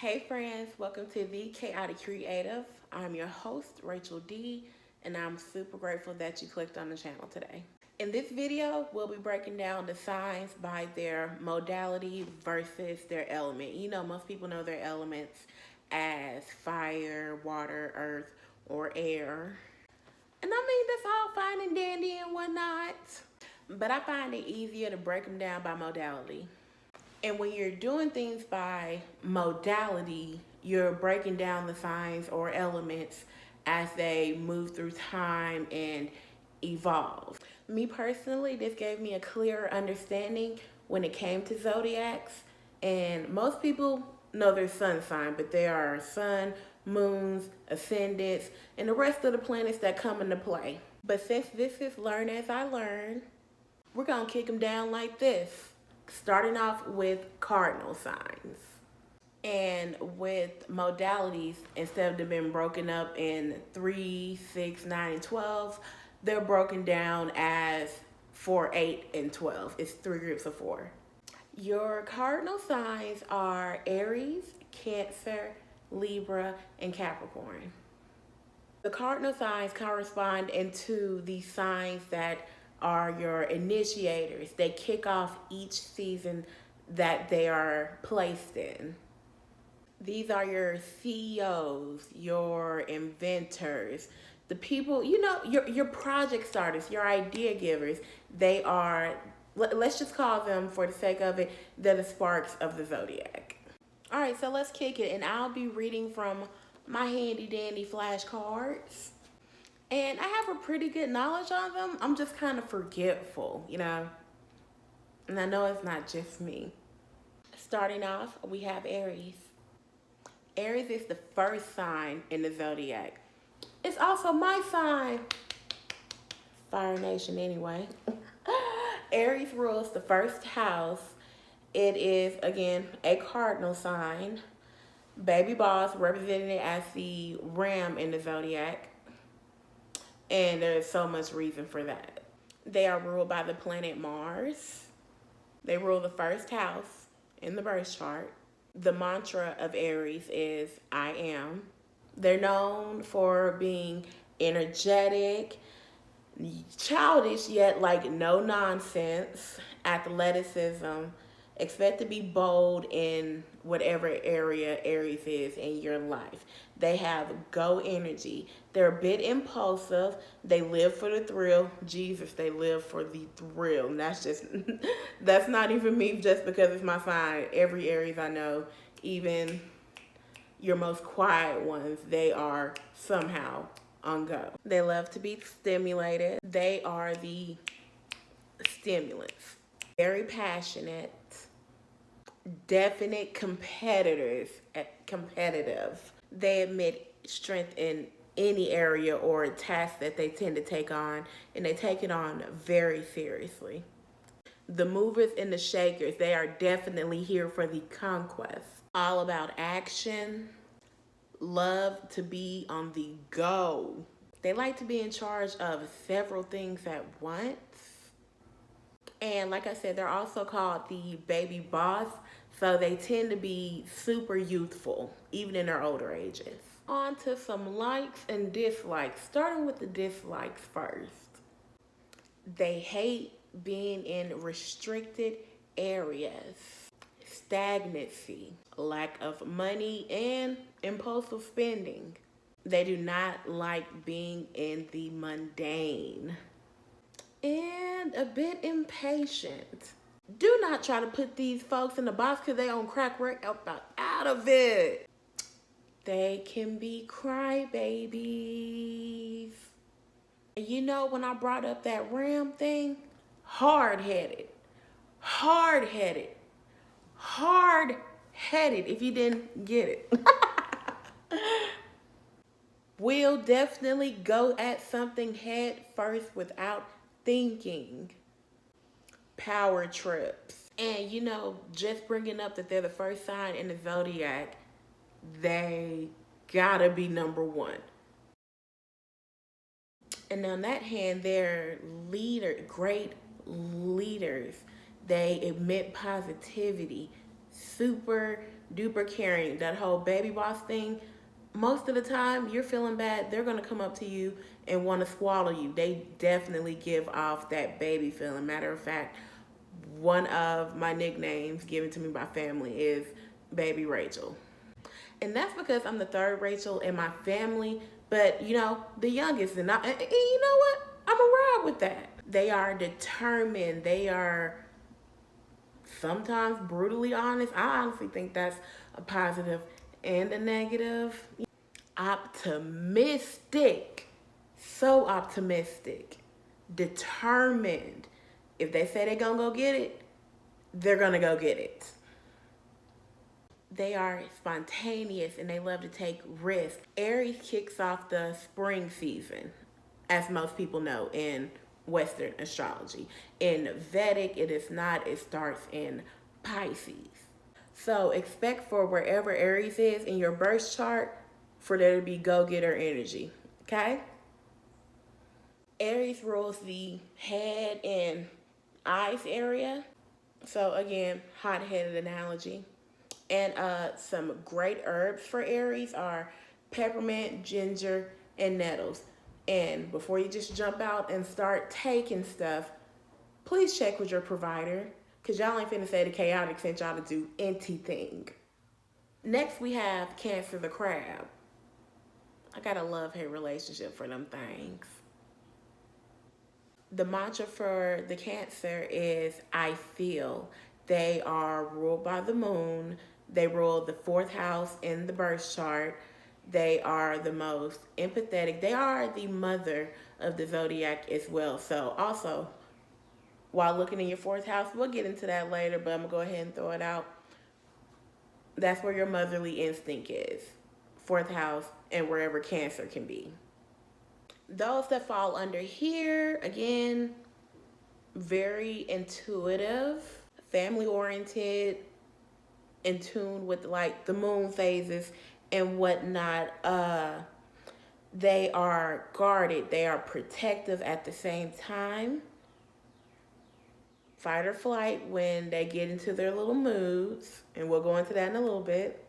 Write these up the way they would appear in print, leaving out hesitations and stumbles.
Hey friends, welcome to The Chaotic Creative. I'm your host, Rachel D, and I'm super grateful that you clicked on the channel today. In this video, we'll be breaking down the signs by their modality versus their element. You know, most people know their elements as fire, water, earth, or air. And I mean, that's all fine and dandy and whatnot, but I find it easier to break them down by modality. And when you're doing things by modality, you're breaking down the signs or elements as they move through time and evolve. Me personally, this gave me a clearer understanding when it came to zodiacs. And most people know their sun sign, but there are sun, moons, ascendants, and the rest of the planets that come into play. But since this is Learn As I Learn, we're going to kick them down like this. Starting off with cardinal signs. And with modalities, instead of them being broken up in 3, 6, 9, and 12, they're broken down as 4, 8, and 12. It's 3 groups of 4. Your cardinal signs are Aries, Cancer, Libra, and Capricorn. The cardinal signs correspond into the signs that are your initiators. They kick off each season that they are placed in. These are your CEOs, your inventors, the people, you know, your project starters, your idea givers. They are, let's just call them, for the sake of it, they're the sparks of the zodiac. All right, so let's kick it, and I'll be reading from my handy dandy flashcards. And I have a pretty good knowledge on them. I'm just kind of forgetful, you know. And I know it's not just me. Starting off, we have Aries. Aries is the first sign in the zodiac. It's also my sign. Fire Nation anyway. Aries rules the first house. It is, again, a cardinal sign. Baby boss represented as the ram in the zodiac. And there's so much reason for that. They are ruled by the planet Mars. They rule the first house in the birth chart. The mantra of Aries is, I am. They're known for being energetic, childish, yet like no nonsense, athleticism, expect to be bold in whatever area Aries is in your life. They have go energy. They're a bit impulsive. They live for the thrill. Jesus, they live for the thrill. And that's just, that's not even me just because it's my sign. Every Aries I know, even your most quiet ones, they are somehow on go. They love to be stimulated. They are the stimulants. Very passionate, definite competitive. They admit strength in any area or task that they tend to take on, and they take it on very seriously. The movers and the shakers, they are definitely here for the conquest. All about action, love to be on the go. They like to be in charge of several things at once. And like I said, they're also called the baby boss. So they tend to be super youthful, even in their older ages. On to some likes and dislikes, starting with the dislikes first. They hate being in restricted areas, stagnancy, lack of money, and impulsive spending. They do not like being in the mundane. And a bit impatient. Do not try to put these folks in the box because they on crack work out of it. They can be crybabies. And you know, when I brought up that ram thing, hard-headed, hard-headed, hard-headed, if you didn't get it. Will definitely go at something head first without thinking. Power trips. And you know, just bringing up that they're the first sign in the zodiac, they gotta be number one. And on that hand, they're great leaders. They emit positivity, super duper caring, that whole baby boss thing. Most of the time, you're feeling bad, they're gonna come up to you and want to swallow you. They definitely give off that baby feeling. Matter of fact, one of my nicknames given to me by family is Baby Rachel. And that's because I'm the third Rachel in my family, but you know, the youngest. And you know what? I'm a ride with that. They are determined. They are sometimes brutally honest. I honestly think that's a positive and a negative. Optimistic. So optimistic. Determined. If they say they're gonna go get it, they're gonna go get it. They are spontaneous and they love to take risks. Aries kicks off the spring season, as most people know in Western astrology. In Vedic, it is not. It starts in Pisces. So expect for wherever Aries is in your birth chart for there to be go-getter energy, okay? Aries rules the head and eyes area. So again, hot-headed analogy. And some great herbs for Aries are peppermint, ginger, and nettles. And before you just jump out and start taking stuff, please check with your provider, because y'all ain't finna say the chaotic sent y'all to do anything. Next, we have Cancer the Crab. I got a love-hate relationship for them things. The mantra for the Cancer is I feel. They are ruled by the moon. They rule the fourth house in the birth chart. They are the most empathetic. They are the mother of the zodiac as well. So also, while looking in your fourth house, we'll get into that later, but I'm going to go ahead and throw it out. That's where your motherly instinct is. Fourth house and wherever Cancer can be. Those that fall under here, again, very intuitive, family oriented, in tune with like the moon phases and whatnot. They are guarded, they are protective at the same time. Fight or flight when they get into their little moods, and we'll go into that in a little bit.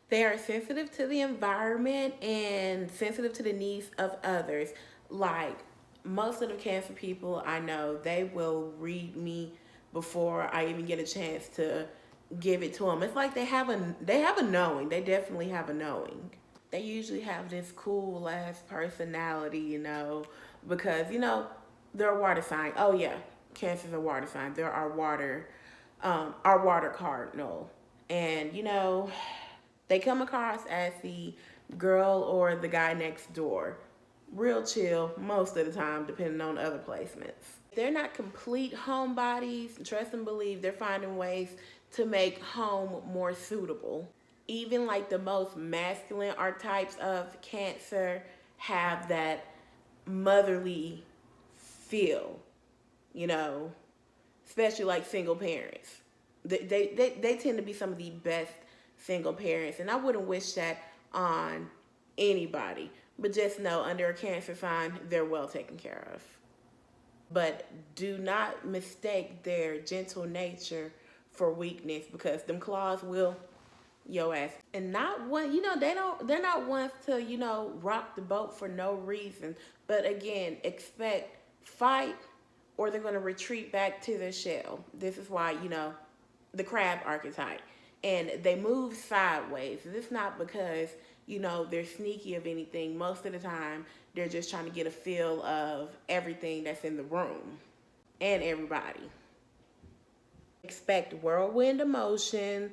They are sensitive to the environment and sensitive to the needs of others. Like most of the Cancer people I know, they will read me before I even get a chance to give it to them. It's like they have a knowing. They definitely have a knowing. They usually have this cool ass personality, you know, because you know they're a water sign. Oh yeah, Cancer's a water sign. They're our water cardinal, and you know they come across as the girl or the guy next door. Real chill most of the time, depending on other placements. They're not complete homebodies. Trust and believe they're finding ways to make home more suitable. Even like the most masculine archetypes of Cancer have that motherly feel, you know, especially like single parents. They tend to be some of the best single parents, and I wouldn't wish that on anybody. But just know, under a Cancer sign, they're well taken care of. But do not mistake their gentle nature for weakness, because them claws will your ass. And not one, you know, they're not ones to, you know, rock the boat for no reason. But again, expect fight or they're going to retreat back to their shell. This is why, you know, the crab archetype. And they move sideways. This is not because, you know, they're sneaky of anything. Most of the time, they're just trying to get a feel of everything that's in the room and everybody. Expect whirlwind emotion,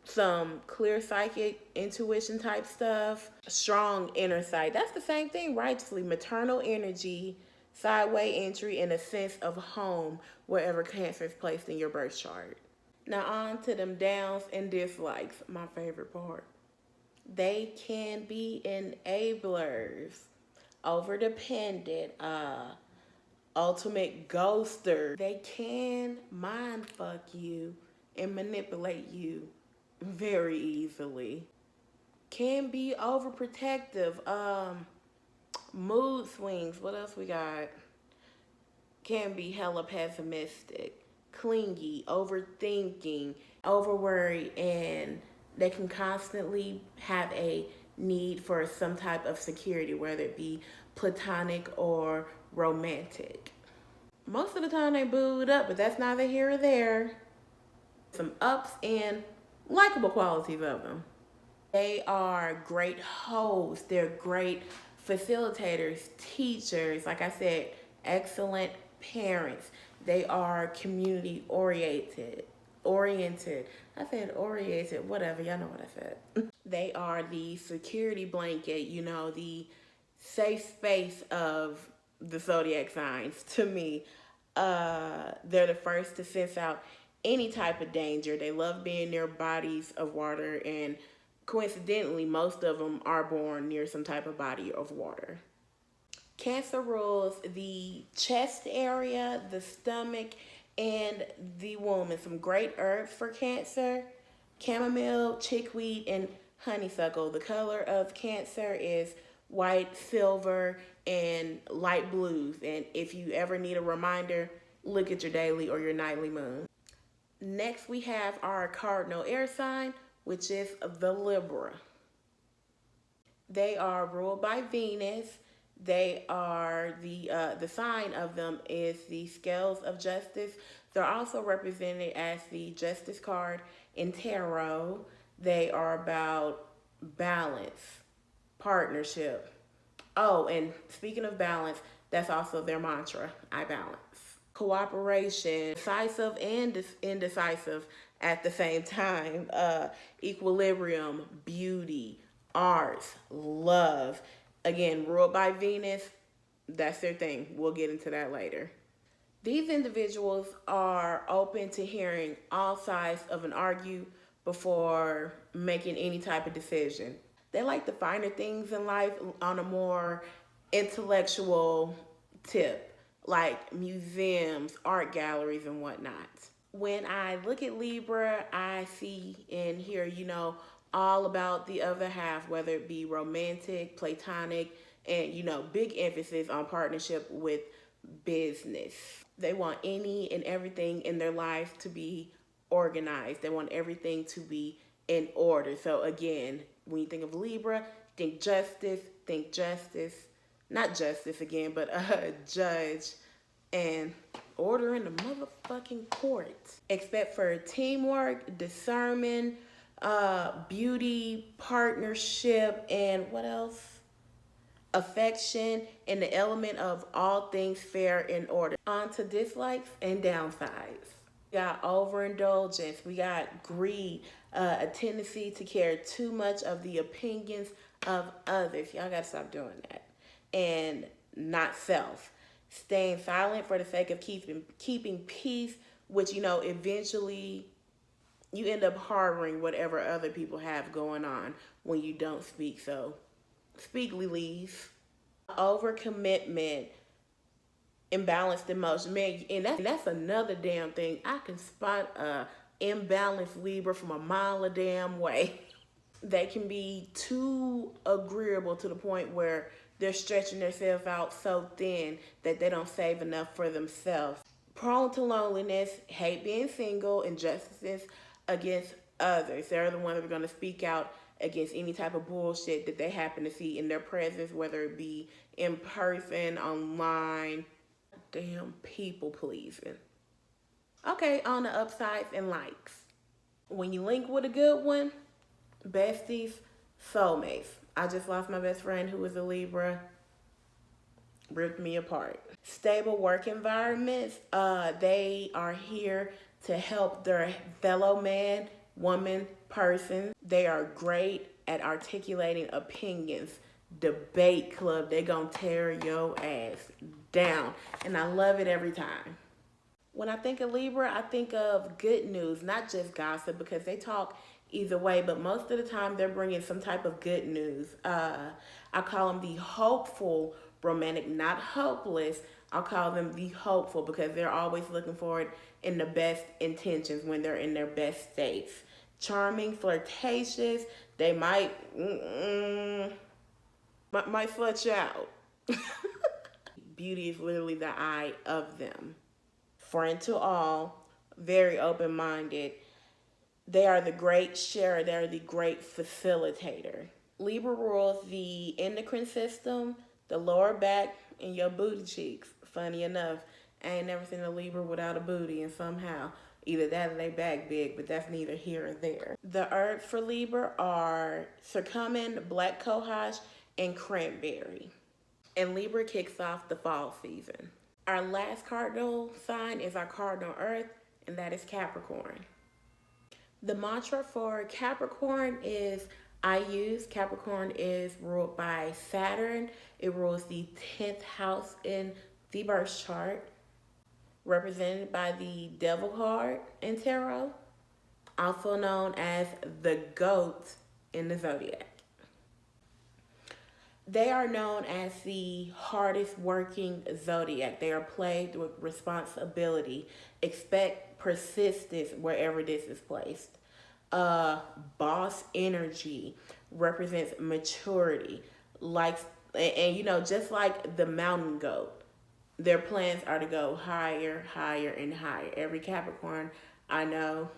some clear psychic intuition type stuff, strong inner sight. That's the same thing, righteously. Maternal energy, sideway entry, and a sense of home wherever Cancer is placed in your birth chart. Now on to them downs and dislikes, my favorite part. They can be enablers, over-dependent, ultimate ghoster. They can mind fuck you and manipulate you very easily. Can be overprotective, mood swings. What else we got? Can be hella pessimistic, clingy, overthinking, overworried, and They can constantly have a need for some type of security, whether it be platonic or romantic. Most of the time they booed up, but that's neither here or there. Some ups and likable qualities of them. They are great hosts. They're great facilitators, teachers. Like I said, excellent parents. They are community oriented. Oriented. I said oriented. Whatever. Y'all know what I said. They are the security blanket. You know, the safe space of the zodiac signs. To me, they're the first to sense out any type of danger. They love being near bodies of water, and coincidentally, most of them are born near some type of body of water. Cancer rules the chest area, the stomach, and the womb. And some great herbs for Cancer: chamomile, chickweed, and honeysuckle. The color of Cancer is white, silver, and light blues. And if you ever need a reminder, look at your daily or your nightly moon. Next, we have our cardinal air sign, which is the Libra. They are ruled by Venus. They are the sign of them is the scales of justice. They're also represented as the justice card in tarot. They are about balance, partnership. Oh, and speaking of balance, that's also their mantra: I balance. Cooperation, decisive and indecisive at the same time. Equilibrium, beauty, arts, love. Again, ruled by Venus, that's their thing. We'll get into that later. These individuals are open to hearing all sides of an argue before making any type of decision. They like the finer things in life on a more intellectual tip, like museums, art galleries, and whatnot. When I look at Libra, I see and hear, all about the other half, whether it be romantic, platonic, and, big emphasis on partnership with business. They want any and everything in their life to be organized. They want everything to be in order. So again, when you think of Libra, think justice, not justice again, but judge and order in the motherfucking court. Except for teamwork, discernment, beauty, partnership, and what else? Affection, and the element of all things fair and order. On to dislikes and downsides. We got overindulgence. We got greed, a tendency to care too much of the opinions of others. Y'all gotta stop doing that. And not self. Staying silent for the sake of keeping peace, which, eventually you end up harboring whatever other people have going on when you don't speak. So speak, Lilies. Overcommitment, imbalanced emotion. Man, and that's another damn thing. I can spot a imbalanced Libra from a mile a damn way. They can be too agreeable to the point where they're stretching themselves out so thin that they don't save enough for themselves. Prone to loneliness, hate being single, injustices against others. They're the ones that are going to speak out against any type of bullshit that they happen to see in their presence, whether it be in person, online. Damn people pleasing. Okay, on the upsides and likes. When you link with a good one, besties, soulmates. I just lost my best friend who was a Libra. Ripped me apart. Stable work environments. They are here to help their fellow man, woman, person. They are great at articulating opinions. Debate club. They gonna tear your ass down. And I love it every time. When I think of Libra, I think of good news, not just gossip, because they talk either way, but most of the time they're bringing some type of good news. I call them the hopeful romantic, not hopeless. I'll call them the hopeful because they're always looking forward in the best intentions when they're in their best states. Charming, flirtatious, they might flut you out. Beauty is literally the eye of them. Friend to all, very open-minded. They are the great sharer. They're the great facilitator. Libra rules the endocrine system, the lower back, and your booty cheeks. Funny enough, I ain't never seen a Libra without a booty, and somehow either that or they back big, but that's neither here or there. The herbs for Libra are curcumin, black cohosh, and cranberry. And Libra kicks off the fall season. Our last cardinal sign is our cardinal earth, and that is Capricorn. The mantra for Capricorn is I use. Capricorn is ruled by Saturn. It rules the 10th house in the birth chart, represented by the Devil card in tarot, also known as the goat in the zodiac. They are known as the hardest working zodiac. They are plagued with responsibility. Expect persistence wherever this is placed. Boss energy represents maturity. And just like the mountain goat, their plans are to go higher, higher, and higher. Every Capricorn I know,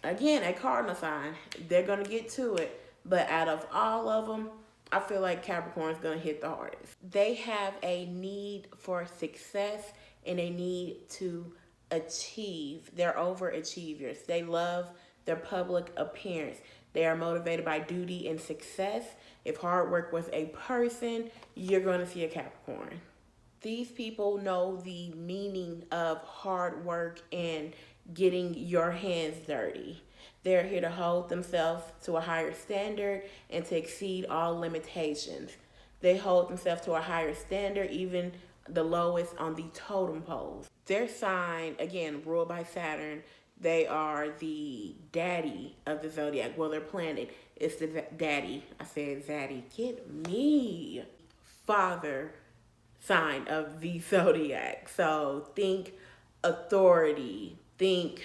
again, a cardinal sign, they're going to get to it. But out of all of them, I feel like Capricorn's going to hit the hardest. They have a need for success and a need to achieve. They're overachievers. They love their public appearance. They are motivated by duty and success. If hard work was a person, you're going to see a Capricorn. These people know the meaning of hard work and getting your hands dirty. They're here to hold themselves to a higher standard and to exceed all limitations. They hold themselves to a higher standard, even the lowest on the totem poles. Their sign, again, ruled by Saturn, they are the daddy of the zodiac. Well, their planet is the daddy. I said zaddy. Get me. Father sign of the zodiac. So think authority, think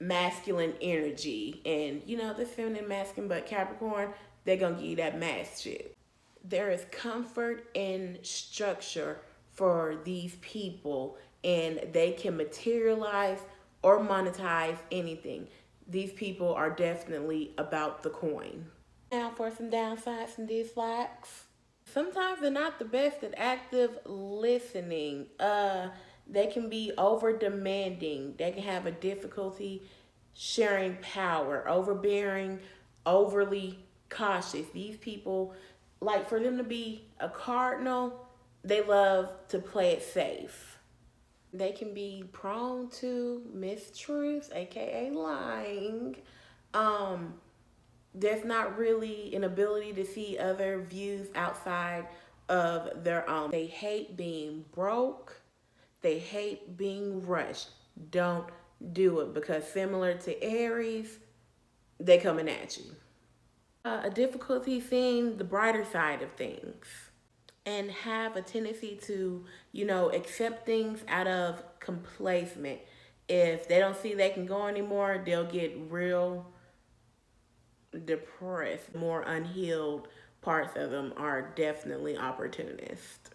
masculine energy, and the feminine masculine, but Capricorn, they're gonna give you that mass shit. There is comfort in structure for these people, and they can materialize or monetize anything. These people are definitely about the coin. Now for some downsides and dislikes. Sometimes they're not the best at active listening. They can be over demanding. They can have a difficulty sharing power, overbearing, overly cautious. These people, like for them to be a cardinal, they love to play it safe. They can be prone to mistruths, aka lying. There's not really an ability to see other views outside of their own. They hate being broke. They hate being rushed. Don't do it, because similar to Aries, they coming at you. A difficulty seeing the brighter side of things, and have a tendency to, accept things out of complacement. If they don't see they can go anymore, they'll get real depressed. More unhealed parts of them are definitely opportunists.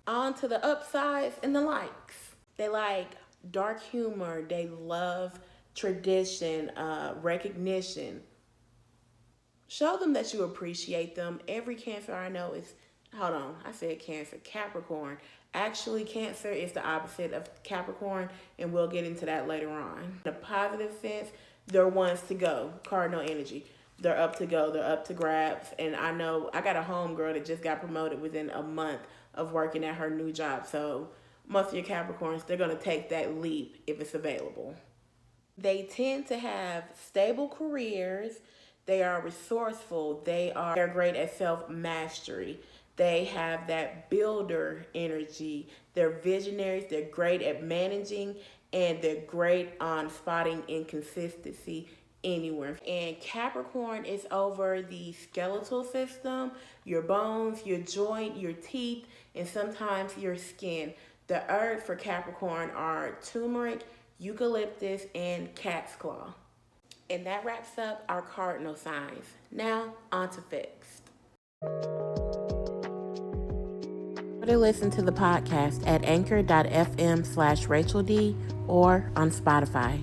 On to the upsides and the likes. They like dark humor. They love tradition, recognition. Show them that you appreciate them. Every Cancer I know is, hold on, I said Cancer, Capricorn. Actually, Cancer is the opposite of Capricorn, and we'll get into that later on. In a positive sense, they're ones to go, cardinal energy. They're up to go, they're up to grabs. And I know I got a homegirl that just got promoted within a month of working at her new job. So most of your Capricorns, they're going to take that leap if it's available. They tend to have stable careers. They are resourceful. They're great at self-mastery. They have that builder energy. They're visionaries. They're great at managing, and they're great on spotting inconsistency anywhere. And Capricorn is over the skeletal system, your bones, your joint, your teeth, and sometimes your skin. The herbs for Capricorn are turmeric, eucalyptus, and cat's claw. And that wraps up our cardinal signs. Now, on to fixed. Listen to the podcast at anchor.fm/RachelD or on Spotify.